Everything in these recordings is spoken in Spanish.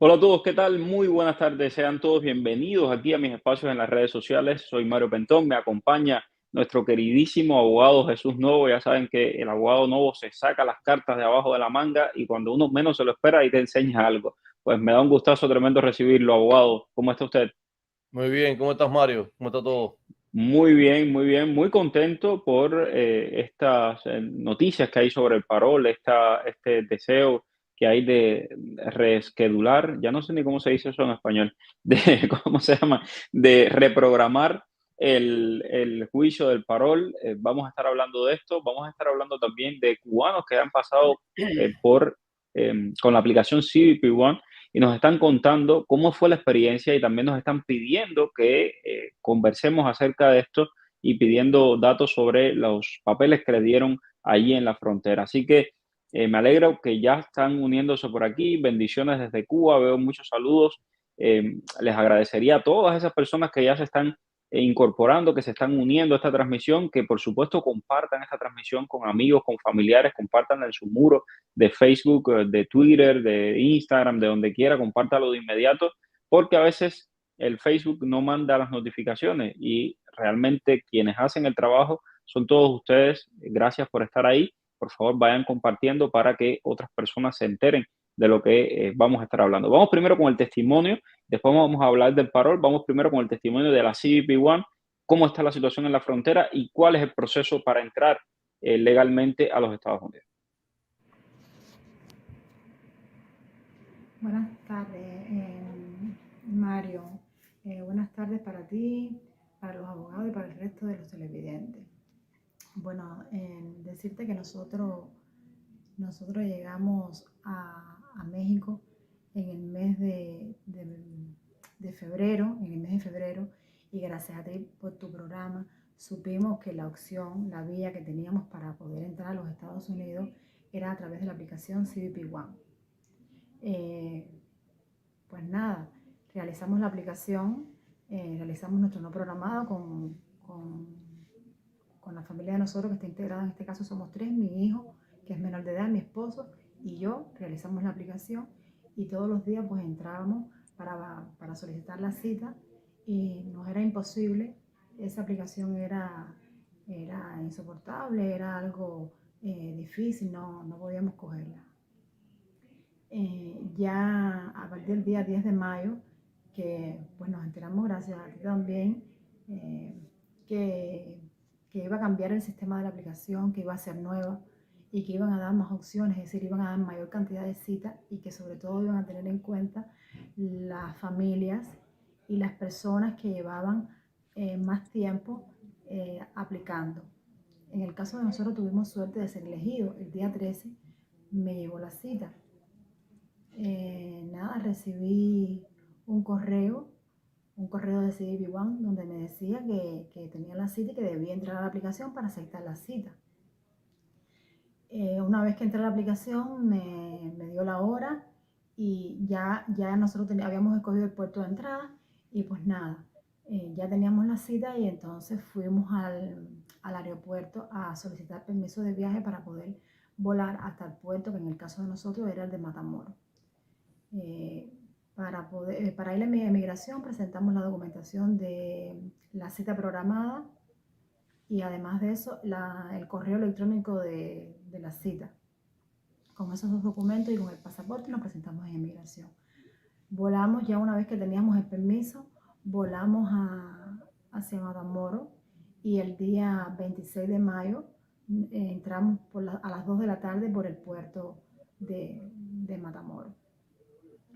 Hola a todos, ¿qué tal? Muy buenas tardes, sean todos bienvenidos aquí a mis espacios en las redes sociales. Soy Mario Pentón, me acompaña nuestro queridísimo abogado Jesús Novo. Ya saben que el abogado Novo se saca las cartas de abajo de la manga y cuando uno menos se lo espera y te enseña algo. Pues me da un gustazo tremendo recibirlo, abogado. ¿Cómo está usted? Muy bien, ¿cómo estás, Mario? ¿Cómo está todo? Muy bien, muy contento por estas noticias que hay sobre el parol, este deseo que hay de reschedular, ya no sé ni cómo se dice eso en español, de, ¿cómo se llama? De reprogramar el juicio del parol. Vamos a estar hablando de esto, vamos a estar hablando también de cubanos que han pasado con la aplicación CBP One y nos están contando cómo fue la experiencia y también nos están pidiendo que conversemos acerca de esto y pidiendo datos sobre los papeles que le dieron allí en la frontera. Así que me alegro que ya están uniéndose por aquí. Bendiciones desde Cuba, veo muchos saludos. Les agradecería a todas esas personas que ya se están incorporando, que se están uniendo a esta transmisión, que por supuesto compartan esta transmisión con amigos, con familiares, compartan en su muro de Facebook, de Twitter, de Instagram, de donde quiera, compártalo de inmediato, porque a veces el Facebook no manda las notificaciones y realmente quienes hacen el trabajo son todos ustedes. Gracias por estar ahí. Por favor, vayan compartiendo para que otras personas se enteren de lo que vamos a estar hablando. Vamos primero con el testimonio, después vamos a hablar del parol. Vamos primero con el testimonio de la CBP One, cómo está la situación en la frontera y cuál es el proceso para entrar legalmente a los Estados Unidos. Buenas tardes, Mario. Buenas tardes para ti, para los abogados y para el resto de los televidentes. Bueno, decirte que nosotros llegamos a México en el mes de febrero, y gracias a ti por tu programa supimos que la opción, la vía que teníamos para poder entrar a los Estados Unidos era a través de la aplicación CBP One. Eh, pues nada, realizamos la aplicación, realizamos nuestro no programado con, con la familia de nosotros que está integrada, en este caso somos tres, mi hijo, que es menor de edad, mi esposo y yo, realizamos la aplicación y todos los días pues entrábamos para solicitar la cita y nos era imposible, esa aplicación era insoportable, era algo difícil, no podíamos cogerla. Ya a partir del día 10 de mayo, que pues nos enteramos gracias a ti también, eh, que, que iba a cambiar el sistema de la aplicación, que iba a ser nueva y que iban a dar más opciones, es decir, iban a dar mayor cantidad de citas y que sobre todo iban a tener en cuenta las familias y las personas que llevaban más tiempo aplicando. En el caso de nosotros tuvimos suerte de ser elegidos. El día 13 me llegó la cita. Nada, recibí un correo, un correo de CBP One donde me decía que tenía la cita y que debía entrar a la aplicación para aceptar la cita. Una vez que entré a la aplicación me dio la hora y ya nosotros habíamos escogido el puerto de entrada y pues nada, ya teníamos la cita y entonces fuimos al aeropuerto a solicitar permiso de viaje para poder volar hasta el puerto, que en el caso de nosotros era el de Matamoros. Eh, para ir a la emigración presentamos la documentación de la cita programada y además de eso el correo electrónico de la cita. Con esos dos documentos y con el pasaporte nos presentamos en emigración. Volamos ya una vez que teníamos el permiso, volamos hacia Matamoros y el día 26 de mayo entramos a las 2 de la tarde por el puerto de Matamoros.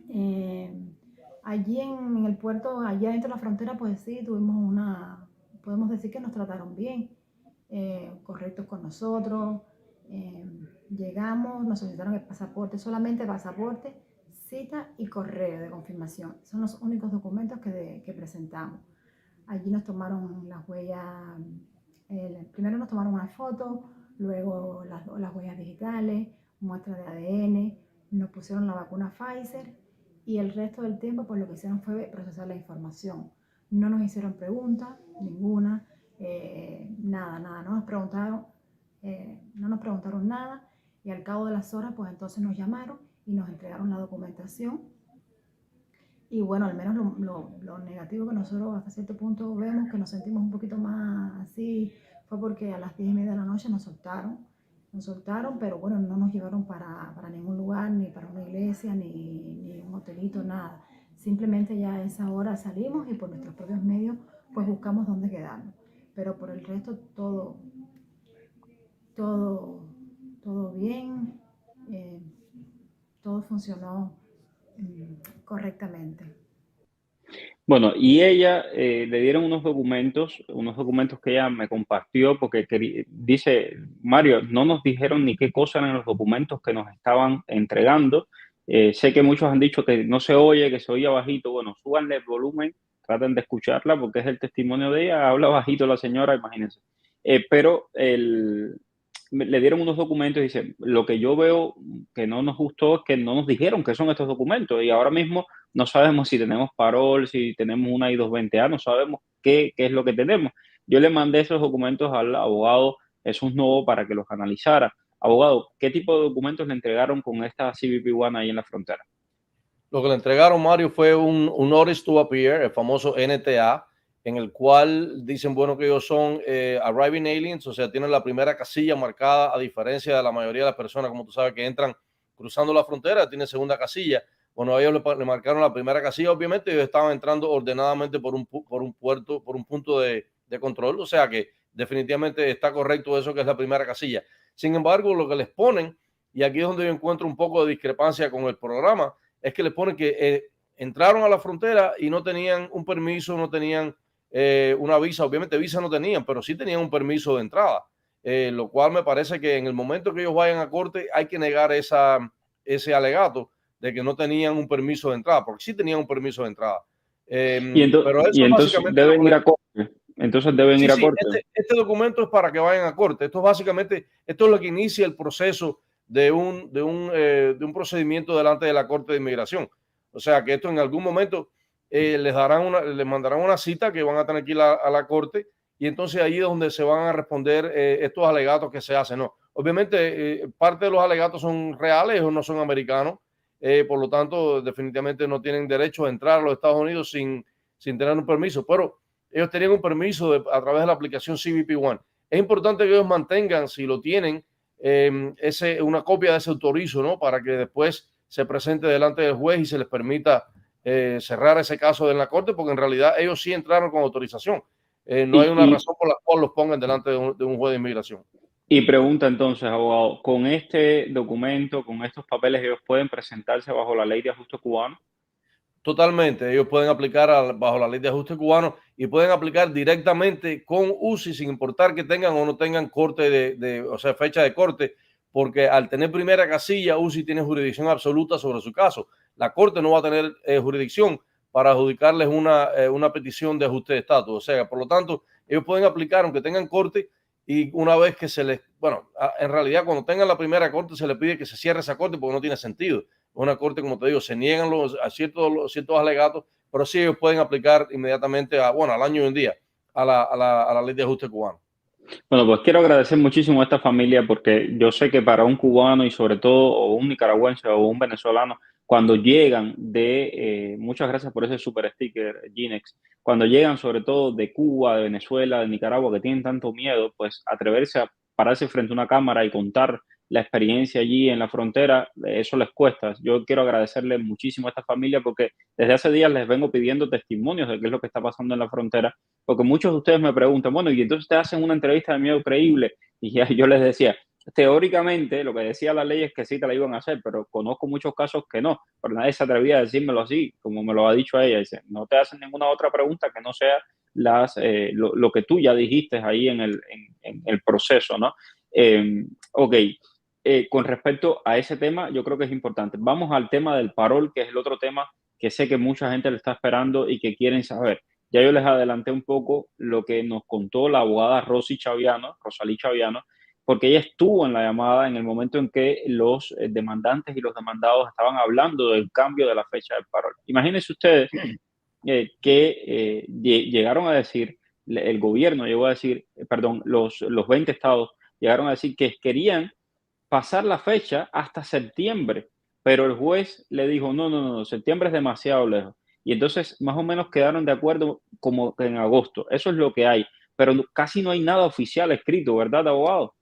Eh, Allí en el puerto, allá dentro de la frontera, pues sí, podemos decir que nos trataron bien, correctos con nosotros. eh, Llegamos, nos solicitaron el pasaporte, solamente pasaporte, cita y correo de confirmación. Son los únicos documentos que presentamos. Allí nos tomaron las huellas, primero nos tomaron una foto, luego las huellas digitales, muestras de ADN, nos pusieron la vacuna Pfizer y el resto del tiempo pues lo que hicieron fue procesar la información. No nos hicieron preguntas, ninguna, nada, no nos preguntaron nada y al cabo de las horas pues entonces nos llamaron y nos entregaron la documentación Y bueno, al menos lo negativo que nosotros hasta cierto punto vemos, que nos sentimos un poquito más así, fue porque a las 10:30 de la noche nos soltaron, pero bueno, no nos llevaron para ningún lugar, ni para una iglesia, ni un hotelito, nada. Simplemente ya a esa hora salimos y por nuestros propios medios pues buscamos dónde quedarnos. Pero por el resto todo, todo bien, eh, todo funcionó correctamente. Bueno, y ella le dieron unos documentos que ella me compartió porque dice, Mario, no nos dijeron ni qué cosa eran los documentos que nos estaban entregando. Sé que muchos han dicho que no se oye, que se oye bajito. Bueno, súbanle el volumen, traten de escucharla porque es el testimonio de ella. Habla bajito la señora, imagínense. Pero le dieron unos documentos y dice, lo que yo veo que no nos gustó es que no nos dijeron qué son estos documentos y ahora mismo no sabemos si tenemos parol, si tenemos una I-220A, no sabemos qué es lo que tenemos. Yo le mandé esos documentos al abogado Jesús Novo para que los analizara. Abogado, ¿qué tipo de documentos le entregaron con esta CBP One ahí en la frontera? Lo que le entregaron, Mario, fue un Notice to Appear, el famoso NTA, en el cual dicen, bueno, que ellos son Arriving Aliens, o sea, tienen la primera casilla marcada, a diferencia de la mayoría de las personas, como tú sabes, que entran cruzando la frontera, tienen segunda casilla. Bueno, ellos le marcaron la primera casilla, obviamente, ellos estaban entrando ordenadamente por un puerto, por un punto de control, o sea que definitivamente está correcto eso que es la primera casilla. Sin embargo, lo que les ponen, y aquí es donde yo encuentro un poco de discrepancia con el programa, es que les ponen que entraron a la frontera y no tenían un permiso, no tenían una visa, obviamente visa no tenían, pero sí tenían un permiso de entrada, lo cual me parece que en el momento que ellos vayan a corte hay que negar ese alegato de que no tenían un permiso de entrada, porque sí tenían un permiso de entrada. Pero eso y es entonces básicamente lo deben que ir a corte. Entonces deben sí, ir a sí, corte. este documento es para que vayan a corte. Esto es básicamente, esto es lo que inicia el proceso de un procedimiento delante de la Corte de Inmigración. O sea, que esto en algún momento les mandarán una cita que van a tener que ir a la Corte y entonces ahí es donde se van a responder estos alegatos que se hacen. No, obviamente parte de los alegatos son reales o no son americanos, por lo tanto definitivamente no tienen derecho a entrar a los Estados Unidos sin tener un permiso, pero ellos tenían un permiso a través de la aplicación CBP One. Es importante que ellos mantengan, si lo tienen, una copia de ese autorizo, ¿no? Para que después se presente delante del juez y se les permita cerrar ese caso en la corte, porque en realidad ellos sí entraron con autorización. No hay una razón por la cual los pongan delante de un juez de inmigración. Y pregunta entonces, abogado, ¿con este documento, con estos papeles, ellos pueden presentarse bajo la ley de ajuste cubano? Totalmente, ellos pueden aplicar bajo la ley de ajuste cubano y pueden aplicar directamente con UCI sin importar que tengan o no tengan corte o sea, fecha de corte, porque al tener primera casilla, UCI tiene jurisdicción absoluta sobre su caso. La corte no va a tener jurisdicción para adjudicarles una petición de ajuste de estatus. O sea, por lo tanto, ellos pueden aplicar aunque tengan corte y una vez que en realidad cuando tengan la primera corte se les pide que se cierre esa corte porque no tiene sentido. Una corte, como te digo, se niegan a ciertos alegatos, pero sí ellos pueden aplicar inmediatamente al año y un día a la ley de ajuste cubano. Bueno, pues quiero agradecer muchísimo a esta familia porque yo sé que para un cubano y sobre todo o un nicaragüense o un venezolano, cuando llegan muchas gracias por ese super sticker, Ginex, cuando llegan sobre todo de Cuba, de Venezuela, de Nicaragua, que tienen tanto miedo, pues atreverse a pararse frente a una cámara y contar la experiencia allí en la frontera, eso les cuesta. Yo quiero agradecerle muchísimo a esta familia porque desde hace días les vengo pidiendo testimonios de qué es lo que está pasando en la frontera, porque muchos de ustedes me preguntan, bueno, y entonces te hacen una entrevista de miedo creíble, y ya yo les decía, teóricamente lo que decía la ley es que sí te la iban a hacer, pero conozco muchos casos que no, pero nadie se atrevía a decírmelo así, como me lo ha dicho ella, dice, no te hacen ninguna otra pregunta que no sea lo que tú ya dijiste ahí en el proceso, ¿no? Ok, con respecto a ese tema, yo creo que es importante. Vamos al tema del parol, que es el otro tema que sé que mucha gente le está esperando y que quieren saber. Ya yo les adelanté un poco lo que nos contó la abogada Rosalí Chaviano, porque ella estuvo en la llamada en el momento en que los demandantes y los demandados estaban hablando del cambio de la fecha del parol. Imagínense ustedes que llegaron a decir, el gobierno llegó a decir, perdón, los 20 estados llegaron a decir que querían pasar la fecha hasta septiembre, pero el juez le dijo, no, septiembre es demasiado lejos. y entonces más o menos quedaron de acuerdo como que en agosto. Eso es lo que hay, pero casi no hay nada oficial escrito, ¿verdad, abogado?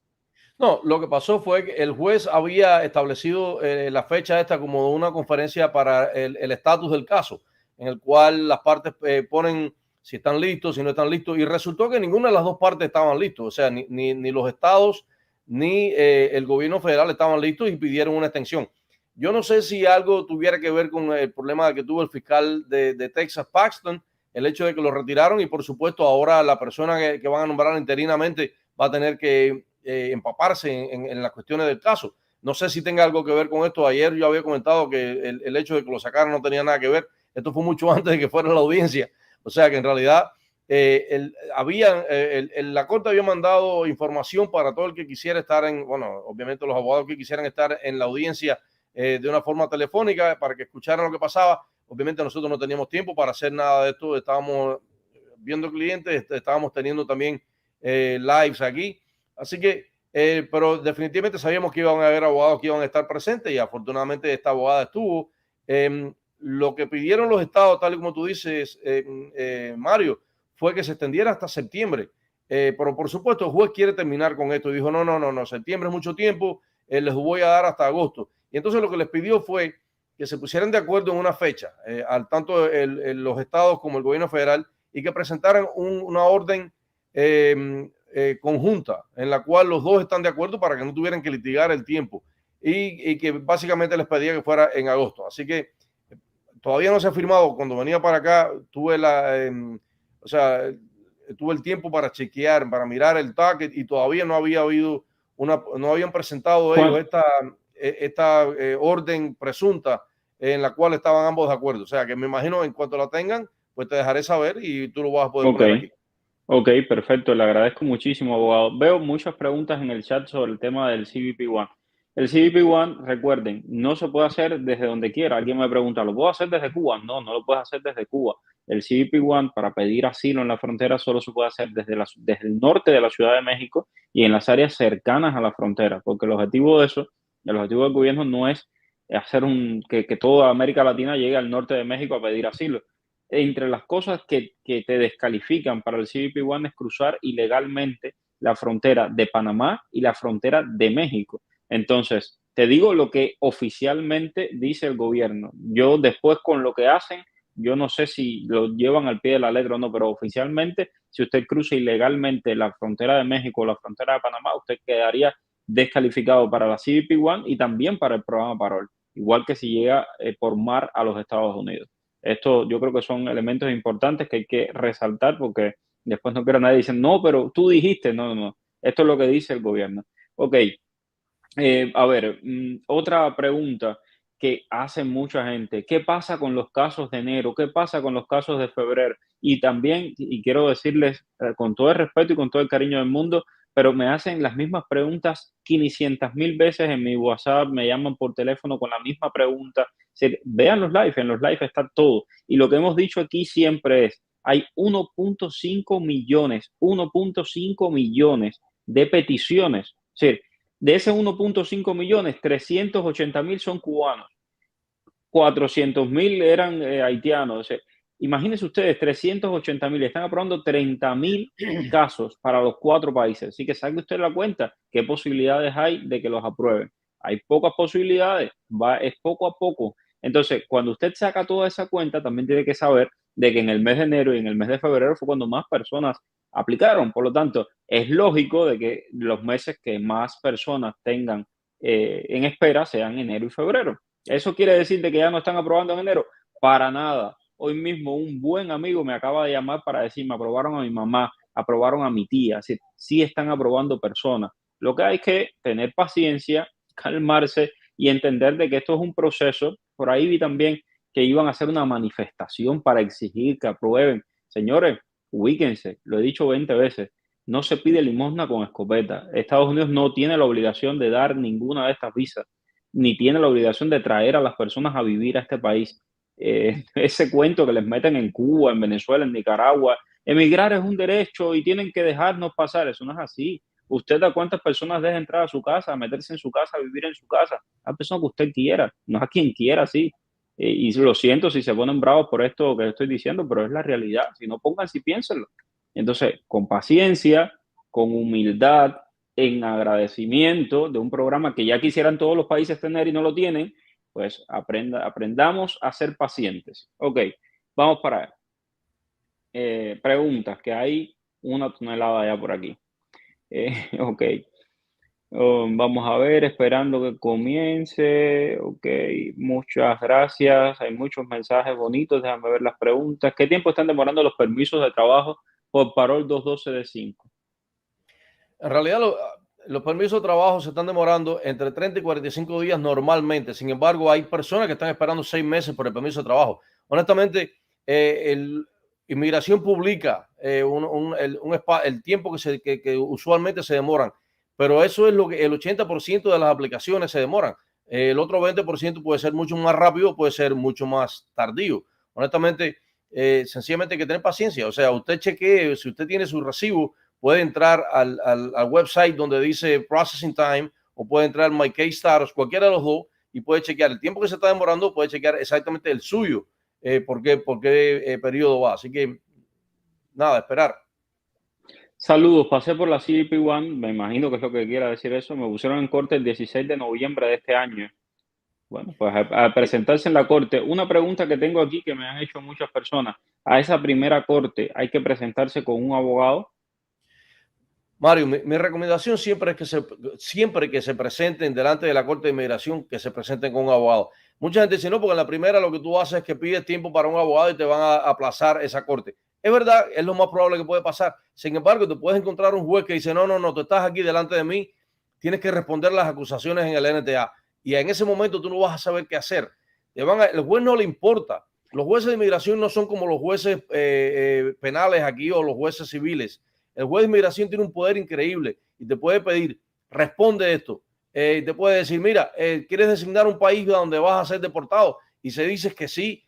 No, lo que pasó fue que el juez había establecido la fecha esta como una conferencia para el estatus del caso, en el cual las partes ponen si están listos, si no están listos, y resultó que ninguna de las dos partes estaban listos, o sea, ni los estados ni el gobierno federal estaban listos y pidieron una extensión. Yo no sé si algo tuviera que ver con el problema que tuvo el fiscal de Texas, Paxton, el hecho de que lo retiraron y por supuesto ahora la persona que van a nombrar interinamente va a tener que empaparse en las cuestiones del caso. No sé si tenga algo que ver con esto. Ayer yo había comentado que el hecho de que lo sacaran no tenía nada que ver. Esto fue mucho antes de que fuera la audiencia. O sea que en realidad la Corte había mandado información para todo el que quisiera estar bueno, obviamente los abogados que quisieran estar en la audiencia de una forma telefónica para que escucharan lo que pasaba. Obviamente nosotros no teníamos tiempo para hacer nada de esto. Estábamos viendo clientes, estábamos teniendo también lives aquí. Así que, pero definitivamente sabíamos que iban a haber abogados que iban a estar presentes y afortunadamente esta abogada estuvo. Lo que pidieron los estados, tal y como tú dices, Mario, fue que se extendiera hasta septiembre. Pero por supuesto, el juez quiere terminar con esto y dijo, no, septiembre es mucho tiempo, les voy a dar hasta agosto. Y entonces lo que les pidió fue que se pusieran de acuerdo en una fecha, al tanto los estados como el gobierno federal, y que presentaran una orden conjunta en la cual los dos están de acuerdo para que no tuvieran que litigar el tiempo y que básicamente les pedía que fuera en agosto. Así que todavía no se ha firmado. Cuando venía para acá tuve tuve el tiempo para chequear, para mirar el docket y todavía no habían presentado ellos esta orden presunta en la cual estaban ambos de acuerdo. O sea que me imagino en cuanto la tengan, pues te dejaré saber y tú lo vas a poder poner aquí. Ok, perfecto, le agradezco muchísimo, abogado. Veo muchas preguntas en el chat sobre el tema del CBP One. El CBP One, recuerden, no se puede hacer desde donde quiera. Alguien me pregunta, ¿lo puedo hacer desde Cuba? No, no lo puedes hacer desde Cuba. El CBP One, para pedir asilo en la frontera, solo se puede hacer desde el norte de la Ciudad de México y en las áreas cercanas a la frontera, porque el objetivo de eso, el objetivo del gobierno no es hacer que toda América Latina llegue al norte de México a pedir asilo. Entre las cosas que te descalifican para el CBP One es cruzar ilegalmente la frontera de Panamá y la frontera de México. Entonces, te digo lo que oficialmente dice el gobierno. Yo después con lo que hacen, yo no sé si lo llevan al pie de la letra o no, pero oficialmente, si usted cruza ilegalmente la frontera de México o la frontera de Panamá, usted quedaría descalificado para la CBP One y también para el programa Parol, igual que si llega por mar a los Estados Unidos. Esto yo creo que son elementos importantes que hay que resaltar porque después no quiero nadie diciendo, no, pero tú dijiste, no. Esto es lo que dice el gobierno. Ok, a ver, otra pregunta que hace mucha gente, ¿qué pasa con los casos de enero? ¿Qué pasa con los casos de febrero? Y también, y quiero decirles con todo el respeto y con todo el cariño del mundo, pero me hacen las mismas preguntas 500,000 veces en mi WhatsApp, me llaman por teléfono con la misma pregunta. Vean los live, en los live está todo. Y lo que hemos dicho aquí siempre es, hay 1.5 millones de peticiones. Es decir, de ese 1.5 millones, 380,000 son cubanos, 400,000 eran haitianos. O sea, imagínense ustedes, 380,000, están aprobando 30,000 casos para los 4 países. Así que saque usted la cuenta, qué posibilidades hay de que los aprueben. Hay pocas posibilidades, es poco a poco. Entonces, cuando usted saca toda esa cuenta, también tiene que saber de que en el mes de enero y en el mes de febrero fue cuando más personas aplicaron. Por lo tanto, es lógico de que los meses que más personas tengan en espera sean enero y febrero. ¿Eso quiere decir de que ya no están aprobando en enero? Para nada. Hoy mismo un buen amigo me acaba de llamar para decirme, aprobaron a mi mamá, aprobaron a mi tía, es decir, sí están aprobando personas. Lo que hay que tener paciencia, calmarse y entender de que esto es un proceso. Por ahí vi también que iban a hacer una manifestación para exigir que aprueben. Señores, ubíquense, lo he dicho 20 veces, no se pide limosna con escopeta. Estados Unidos no tiene la obligación de dar ninguna de estas visas, ni tiene la obligación de traer a las personas a vivir a este país. Ese cuento que les meten en Cuba, en Venezuela, en Nicaragua, emigrar es un derecho y tienen que dejarnos pasar, eso no es así. ¿Usted a cuántas personas deja entrar a su casa, a meterse en su casa, a vivir en su casa? A la persona que usted quiera, no a quien quiera, sí. Y lo siento si se ponen bravos por esto que estoy diciendo, pero es la realidad. Si no, pónganse y piénsenlo. Entonces, con paciencia, con humildad, en agradecimiento de un programa que ya quisieran todos los países tener y no lo tienen, pues aprendamos a ser pacientes. Ok, vamos para allá. Preguntas, que hay una tonelada ya por aquí. Ok. Vamos a ver, esperando que comience. Ok, muchas gracias. Hay muchos mensajes bonitos. Déjame ver las preguntas. ¿Qué tiempo están demorando los permisos de trabajo por Parol 212D5? En realidad, los permisos de trabajo se están demorando entre 30 y 45 días normalmente. Sin embargo, hay personas que están esperando 6 meses por el permiso de trabajo. Honestamente, inmigración publica el tiempo que usualmente se demoran, pero eso es lo que el 80% de las aplicaciones se demoran. El otro 20% puede ser mucho más rápido, puede ser mucho más tardío. Honestamente, sencillamente hay que tener paciencia. O sea, usted chequee, si usted tiene su recibo, puede entrar al website donde dice Processing Time o puede entrar al My Case Status, cualquiera de los dos, y puede chequear el tiempo que se está demorando, puede chequear exactamente el suyo, por qué periodo va. Así que, nada, esperar. Saludos, pasé por la CBP One, me imagino que es lo que quiera decir eso. Me pusieron en corte el 16 de noviembre de este año. Bueno, pues a presentarse en la corte. Una pregunta que tengo aquí que me han hecho muchas personas. ¿A esa primera corte hay que presentarse con un abogado? Mario, mi recomendación siempre es siempre que se presenten delante de la Corte de Inmigración, que se presenten con un abogado. Mucha gente dice, no, porque en la primera lo que tú haces es que pides tiempo para un abogado y te van a aplazar esa corte. Es verdad, es lo más probable que puede pasar. Sin embargo, te puedes encontrar un juez que dice, no, tú estás aquí delante de mí, tienes que responder las acusaciones en el NTA. Y en ese momento tú no vas a saber qué hacer. El juez no le importa. Los jueces de inmigración no son como los jueces penales aquí o los jueces civiles. El juez de inmigración tiene un poder increíble y te puede pedir, responde esto. Te puede decir, mira, ¿quieres designar un país donde vas a ser deportado? Y si dices que sí,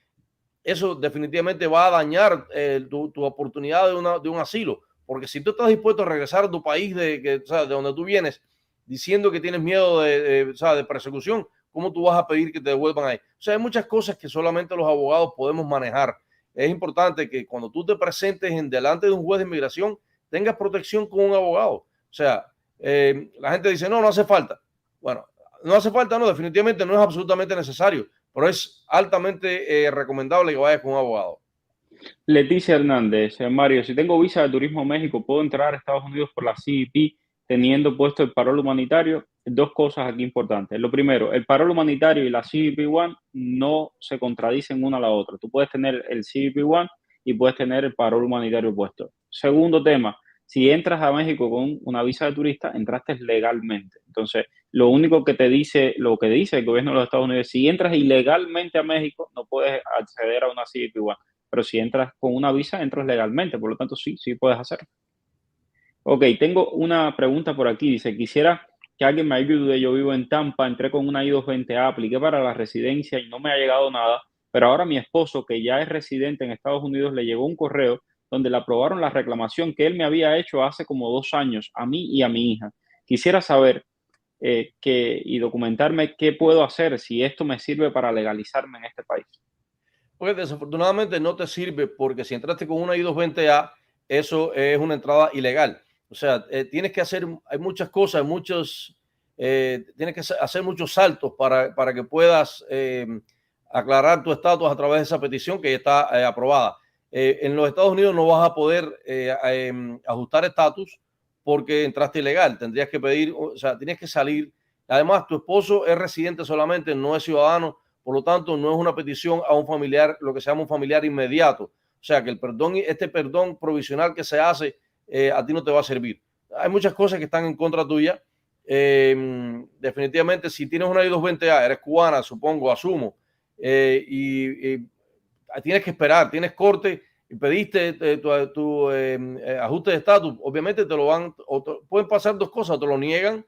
eso definitivamente va a dañar tu oportunidad de un asilo. Porque si tú estás dispuesto a regresar a tu país o sea, de donde tú vienes, diciendo que tienes miedo o sea, de persecución, ¿cómo tú vas a pedir que te devuelvan ahí? O sea, hay muchas cosas que solamente los abogados podemos manejar. Es importante que cuando tú te presentes delante de un juez de inmigración, tengas protección con un abogado. O sea, la gente dice, no hace falta. Bueno, no hace falta, no, definitivamente no es absolutamente necesario, pero es altamente recomendable que vayas con un abogado. Leticia Hernández, Mario, si tengo visa de turismo a México, ¿puedo entrar a Estados Unidos por la CBP teniendo puesto el parol humanitario? Dos cosas aquí importantes. Lo primero, el parol humanitario y la CBP One no se contradicen una a la otra. Tú puedes tener el CBP One y puedes tener el parol humanitario puesto. Segundo tema, si entras a México con una visa de turista, entraste legalmente. Entonces, lo único que te dice, lo que dice el gobierno de los Estados Unidos, si entras ilegalmente a México, no puedes acceder a una CBP One. Pero si entras con una visa, entras legalmente, por lo tanto sí puedes hacerlo. Ok, tengo una pregunta por aquí, dice, quisiera que alguien me ayude, yo vivo en Tampa, entré con una I-220A, apliqué para la residencia y no me ha llegado nada, pero ahora mi esposo, que ya es residente en Estados Unidos, le llegó un correo donde le aprobaron la reclamación que él me había hecho hace como 2 años, a mí y a mi hija. Quisiera saber y documentarme qué puedo hacer si esto me sirve para legalizarme en este país. Porque desafortunadamente no te sirve porque si entraste con una I-220A, eso es una entrada ilegal. O sea, tienes que hacer, hay muchas cosas, tienes que hacer muchos saltos para que puedas aclarar tu estatus a través de esa petición que ya está aprobada. En los Estados Unidos no vas a poder ajustar estatus porque entraste ilegal. Tendrías que pedir, o sea, tienes que salir. Además, tu esposo es residente solamente, no es ciudadano. Por lo tanto, no es una petición a un familiar, lo que se llama un familiar inmediato. O sea, que este perdón provisional que se hace a ti no te va a servir. Hay muchas cosas que están en contra tuya. Definitivamente, si tienes una I-220A, eres cubana, supongo, asumo, y tienes que esperar, tienes corte y pediste tu ajuste de estatus, obviamente te lo pueden pasar dos cosas, te lo niegan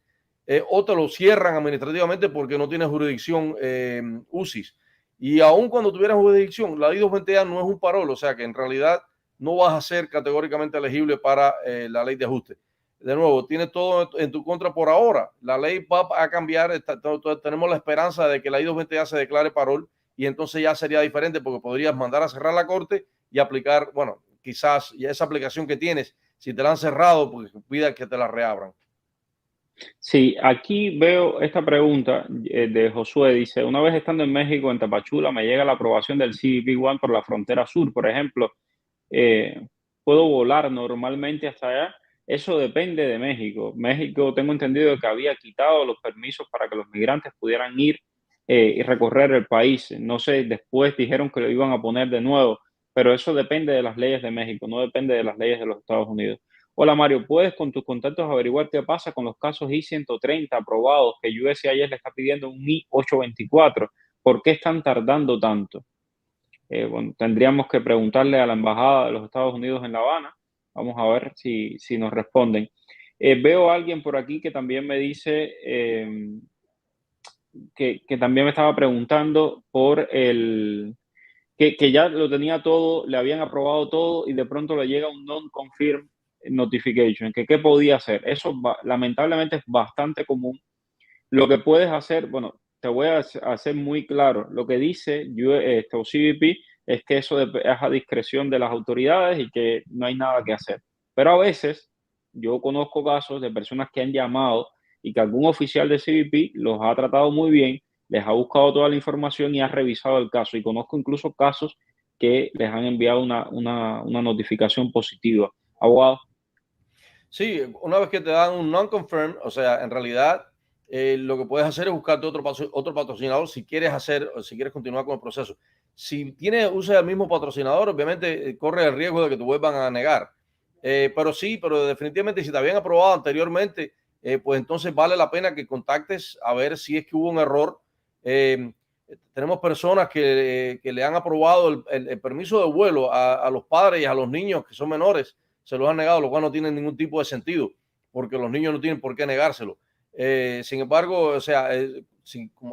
o te lo cierran administrativamente porque no tienes jurisdicción UCIS. Y aun cuando tuvieras jurisdicción, la I-220A no es un parol, o sea que en realidad no vas a ser categóricamente elegible para la ley de ajuste. De nuevo, tienes todo en tu contra por ahora. La ley va a cambiar. Tenemos la esperanza de que la I-220A se declare parol y entonces ya sería diferente porque podrías mandar a cerrar la corte y aplicar, bueno, quizás ya esa aplicación que tienes, si te la han cerrado, pues pida que te la reabran. Sí, aquí veo esta pregunta de Josué. Dice, una vez estando en México, en Tapachula, me llega la aprobación del CBP One por la frontera sur, por ejemplo. eh, ¿Puedo volar normalmente hasta allá? Eso depende de México. México, tengo entendido que había quitado los permisos para que los migrantes pudieran ir y recorrer el país. No sé, después dijeron que lo iban a poner de nuevo, pero eso depende de las leyes de México, no depende de las leyes de los Estados Unidos. Hola Mario, ¿puedes con tus contactos averiguar qué pasa con los casos I-130 aprobados que USCIS le está pidiendo un I-824? ¿Por qué están tardando tanto? Bueno, tendríamos que preguntarle a la Embajada de los Estados Unidos en La Habana. Vamos a ver si nos responden. Veo a alguien por aquí que también me dice que también me estaba preguntando por que ya lo tenía todo, le habían aprobado todo y de pronto le llega un non-confirm notification, que qué podía hacer. Eso lamentablemente es bastante común. Lo que puedes hacer, bueno, te voy a hacer muy claro, lo que dice o CBP es que eso es a discreción de las autoridades y que no hay nada que hacer. Pero a veces yo conozco casos de personas que han llamado y que algún oficial de CBP los ha tratado muy bien, les ha buscado toda la información y ha revisado el caso. Y conozco incluso casos que les han enviado una notificación positiva. Abogado. Sí, una vez que te dan un non-confirm, o sea, en realidad lo que puedes hacer es buscarte otro patrocinador si quieres hacer o si quieres continuar con el proceso. Si usas el mismo patrocinador, obviamente corre el riesgo de que te vuelvan a negar. Pero definitivamente si te habían aprobado anteriormente, pues entonces vale la pena que contactes a ver si es que hubo un error. Eh, Tenemos personas que le han aprobado el permiso de vuelo a los padres y a los niños que son menores, se los han negado, lo cual no tiene ningún tipo de sentido, porque los niños no tienen por qué negárselo. Sin embargo, o sea,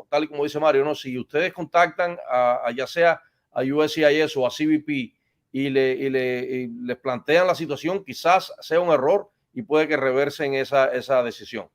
tal y como dice Mario, ¿no? Si ustedes contactan ya sea a USCIS o a CBP y les plantean la situación, quizás sea un error y puede que reversen esa decisión.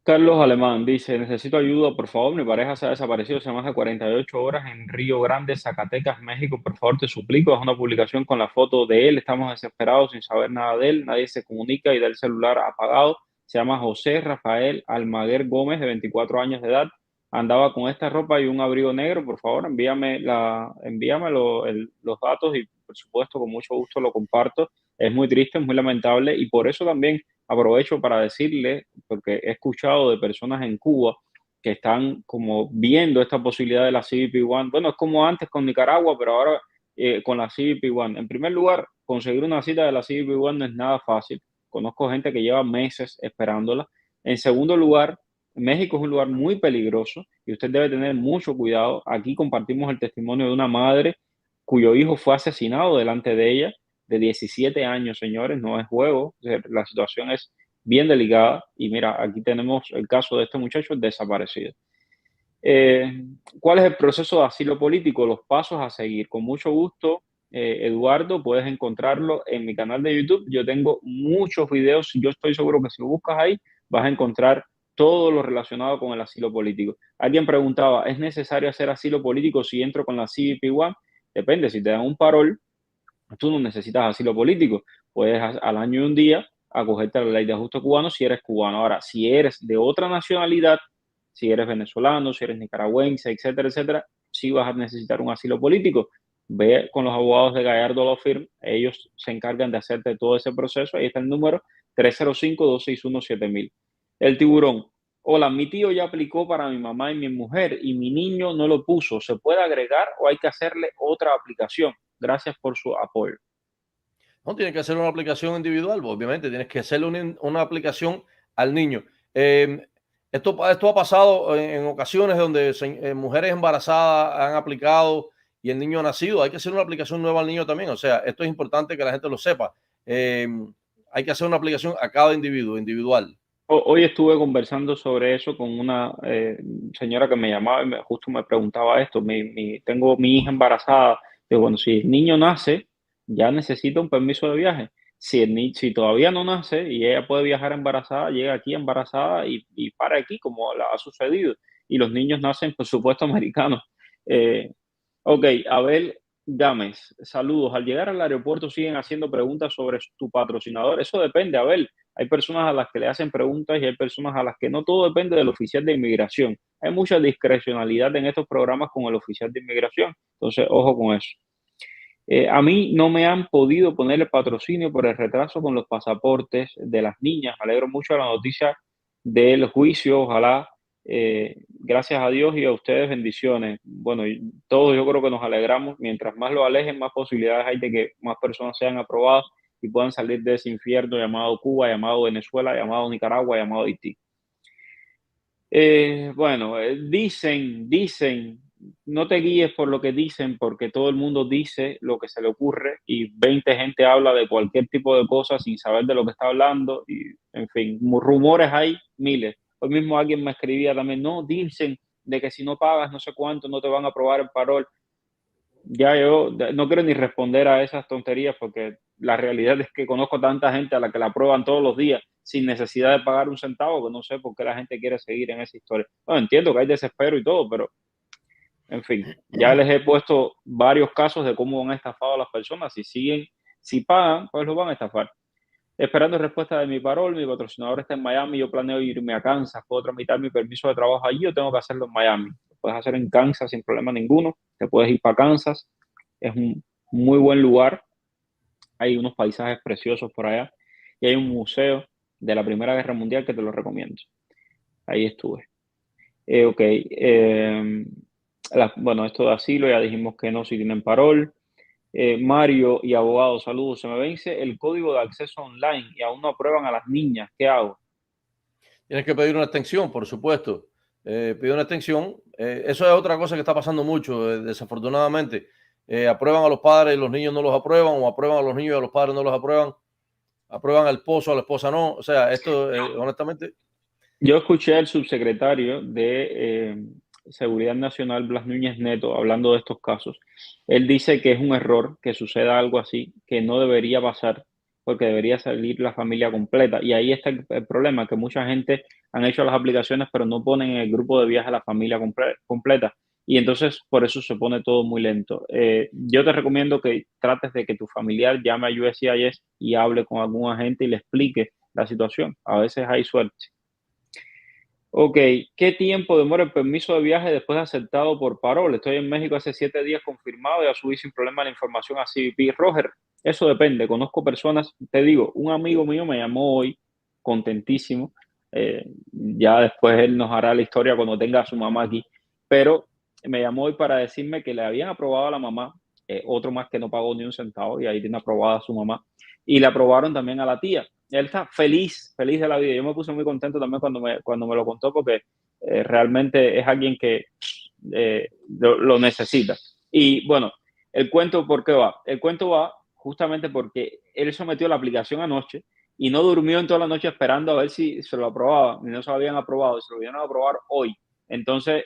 Carlos Alemán dice, necesito ayuda, por favor, mi pareja se ha desaparecido hace más de 48 horas en Río Grande, Zacatecas, México, por favor, te suplico, haz una publicación con la foto de él, estamos desesperados sin saber nada de él, nadie se comunica y da el celular apagado, se llama José Rafael Almaguer Gómez, de 24 años de edad, andaba con esta ropa y un abrigo negro, por favor, envíame los datos y, por supuesto, con mucho gusto lo comparto, es muy triste, es muy lamentable y por eso también aprovecho para decirle, porque he escuchado de personas en Cuba que están como viendo esta posibilidad de la CBP One. Bueno, es como antes con Nicaragua, pero ahora con la CBP One. En primer lugar, conseguir una cita de la CBP One no es nada fácil. Conozco gente que lleva meses esperándola. En segundo lugar, México es un lugar muy peligroso y usted debe tener mucho cuidado. Aquí compartimos el testimonio de una madre cuyo hijo fue asesinado delante de ella de 17 años, señores, no es juego, la situación es bien delicada y mira, aquí tenemos el caso de este muchacho desaparecido. Eh, ¿Cuál es el proceso de asilo político? Los pasos a seguir. Con mucho gusto, Eduardo, puedes encontrarlo en mi canal de YouTube. Yo tengo muchos videos, yo estoy seguro que si lo buscas ahí vas a encontrar todo lo relacionado con el asilo político. Alguien preguntaba, ¿es necesario hacer asilo político si entro con la CBP One? Depende, si te dan un parol, tú no necesitas asilo político. Puedes al año y un día acogerte a la ley de ajuste cubano si eres cubano. Ahora, si eres de otra nacionalidad, si eres venezolano, si eres nicaragüense, etcétera, etcétera, sí vas a necesitar un asilo político. Ve con los abogados de Gallardo Law Firm, ellos se encargan de hacerte todo ese proceso. Ahí está el número 305-261-7000. El tiburón. Hola, mi tío ya aplicó para mi mamá y mi mujer y mi niño no lo puso. ¿Se puede agregar o hay que hacerle otra aplicación? Gracias por su apoyo. No tienes que hacer una aplicación individual, obviamente, tienes que hacerle una aplicación al niño. Esto ha pasado en ocasiones donde mujeres embarazadas han aplicado y el niño ha nacido. Hay que hacer una aplicación nueva al niño también. O sea, esto es importante que la gente lo sepa. Hay que hacer una aplicación a cada individuo, individual. Hoy estuve conversando sobre eso con una señora que me llamaba y justo me preguntaba esto. Tengo mi hija embarazada. Digo, bueno, si el niño nace, ya necesita un permiso de viaje. Si todavía no nace y ella puede viajar embarazada, llega aquí embarazada y para aquí, como ha sucedido. Y los niños nacen, por supuesto, americanos. Ok, Abel Gámez, saludos. Al llegar al aeropuerto siguen haciendo preguntas sobre tu patrocinador. Eso depende, Abel. Hay personas a las que le hacen preguntas y hay personas a las que no. Todo depende del oficial de inmigración. Hay mucha discrecionalidad en estos programas con el oficial de inmigración. Entonces, ojo con eso. A mí no me han podido poner el patrocinio por el retraso con los pasaportes de las niñas. Me alegro mucho de la noticia del juicio. Ojalá, gracias a Dios y a ustedes, bendiciones. Bueno, todos yo creo que nos alegramos. Mientras más lo alejen, más posibilidades hay de que más personas sean aprobadas y puedan salir de ese infierno llamado Cuba, llamado Venezuela, llamado Nicaragua, llamado Haití. Bueno, dicen, no te guíes por lo que dicen, porque todo el mundo dice lo que se le ocurre y 20 gente habla de cualquier tipo de cosas sin saber de lo que está hablando y, en fin, rumores hay miles. Hoy mismo alguien me escribía también, no, dicen de que si no pagas no sé cuánto no te van a aprobar el parol. Ya yo no quiero ni responder a esas tonterías porque la realidad es que conozco tanta gente a la que la aprueban todos los días sin necesidad de pagar un centavo, que no sé por qué la gente quiere seguir en esa historia. Bueno, entiendo que hay desespero y todo, pero en fin, ya les he puesto varios casos de cómo han estafado a las personas. Si siguen, si pagan, pues los van a estafar. Esperando respuesta de mi parol, mi patrocinador está en Miami, yo planeo irme a Kansas, puedo tramitar mi permiso de trabajo allí o tengo que hacerlo en Miami. Lo puedes hacer en Kansas sin problema ninguno, te puedes ir para Kansas, es un muy buen lugar, hay unos paisajes preciosos por allá y hay un museo de la Primera Guerra Mundial que te lo recomiendo. Ahí estuve. Ok, bueno, esto de asilo ya dijimos que no, si tienen parol. Mario y abogado, saludos. Se me vence el código de acceso online y aún no aprueban a las niñas. ¿Qué hago? Tienes que pedir una extensión, por supuesto. Pide una extensión. Eso es otra cosa que está pasando mucho, desafortunadamente. Aprueban a los padres y los niños no los aprueban, o aprueban a los niños y a los padres no los aprueban. Aprueban al esposo, a la esposa no. O sea, esto, honestamente. Yo escuché al subsecretario de Seguridad Nacional, Blas Núñez Neto, hablando de estos casos. Él dice que es un error que suceda algo así, que no debería pasar, porque debería salir la familia completa. Y ahí está el problema, que mucha gente han hecho las aplicaciones, pero no ponen en el grupo de viaje a la familia completa. Y entonces por eso se pone todo muy lento. Yo te recomiendo que trates de que tu familiar llame a USCIS y hable con algún agente y le explique la situación. A veces hay suerte. Ok, ¿qué tiempo demora el permiso de viaje después de aceptado por parol? Estoy en México hace 7 días confirmado y a subir sin problema la información a CBP. Roger, eso depende. Conozco personas, te digo, un amigo mío me llamó hoy, contentísimo. Ya después él nos hará la historia cuando tenga a su mamá aquí. Pero me llamó hoy para decirme que le habían aprobado a la mamá, otro más que no pagó ni un centavo y ahí tiene aprobada a su mamá. Y le aprobaron también a la tía. Él está feliz, feliz de la vida. Yo me puse muy contento también cuando me lo contó porque realmente es alguien que lo necesita. Y bueno, el cuento, ¿por qué va? El cuento va justamente porque él sometió la aplicación anoche y no durmió en toda la noche esperando a ver si se lo aprobaban. Y no se lo habían aprobado, y se lo vinieron a aprobar hoy. Entonces,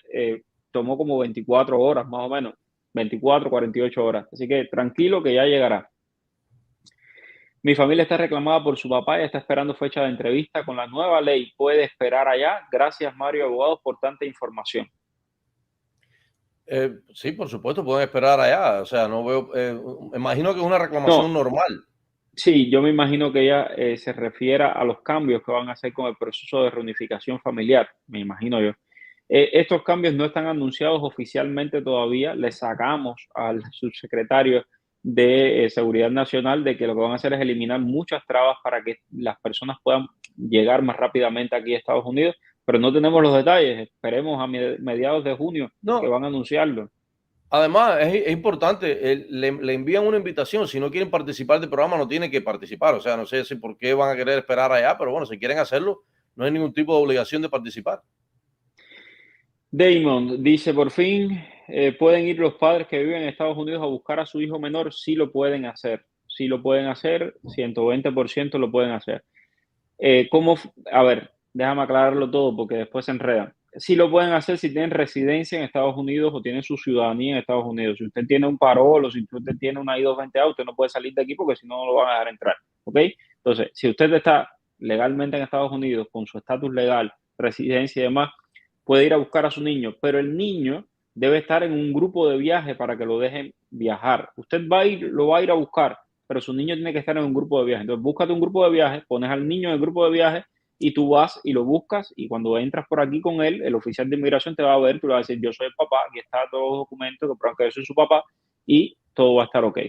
tomó como 24 horas más o menos, 24, 48 horas. Así que tranquilo que ya llegará. Mi familia está reclamada por su papá y está esperando fecha de entrevista con la nueva ley. ¿Puede esperar allá? Gracias, Mario Abogados, por tanta información. Sí, por supuesto, pueden esperar allá. O sea, no veo. Imagino que es una reclamación No, normal. sí, yo me imagino que ella se refiere a los cambios que van a hacer con el proceso de reunificación familiar, me imagino yo. Estos cambios no están anunciados oficialmente todavía. Le sacamos al subsecretario de Seguridad Nacional de que lo que van a hacer es eliminar muchas trabas para que las personas puedan llegar más rápidamente aquí a Estados Unidos, pero no tenemos los detalles. Esperemos a mediados de junio que No, van a anunciarlo. además es importante, le envían una invitación. Si no quieren participar del programa, no tienen que participar. O sea, no sé si por qué van a querer esperar allá, pero bueno, si quieren hacerlo, no hay ningún tipo de obligación de participar. Damon dice, por fin pueden ir los padres que viven en Estados Unidos a buscar a su hijo menor. Sí lo pueden hacer, sí lo pueden hacer, 120% lo pueden hacer. A ver, déjame aclararlo todo porque después se enredan. Sí lo pueden hacer si tienen residencia en Estados Unidos o tienen su ciudadanía en Estados Unidos. Si usted tiene un parol o si usted tiene una I-220A, usted no puede salir de aquí porque si no, no lo van a dejar entrar. ¿Ok? Entonces, si usted está legalmente en Estados Unidos con su estatus legal, residencia y demás, puede ir a buscar a su niño, pero el niño debe estar en un grupo de viaje para que lo dejen viajar. Usted lo va a ir a buscar, pero su niño tiene que estar en un grupo de viaje. Entonces, búscate un grupo de viaje, pones al niño en el grupo de viaje y tú vas y lo buscas, y cuando entras por aquí con él, el oficial de inmigración te va a ver, tú le vas a decir, yo soy el papá, aquí están todos los documentos que prueban que yo soy su papá, y todo va a estar ok.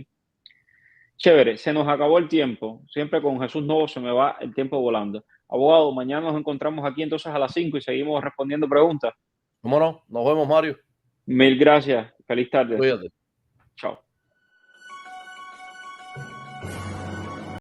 Chévere, se nos acabó el tiempo. Siempre con Jesús Novo se me va el tiempo volando. Abogado, mañana nos encontramos aquí entonces a las 5 y seguimos respondiendo preguntas. ¿Cómo no? Nos vemos, Mario. Mil gracias. Feliz tarde. Cuídate. Chao.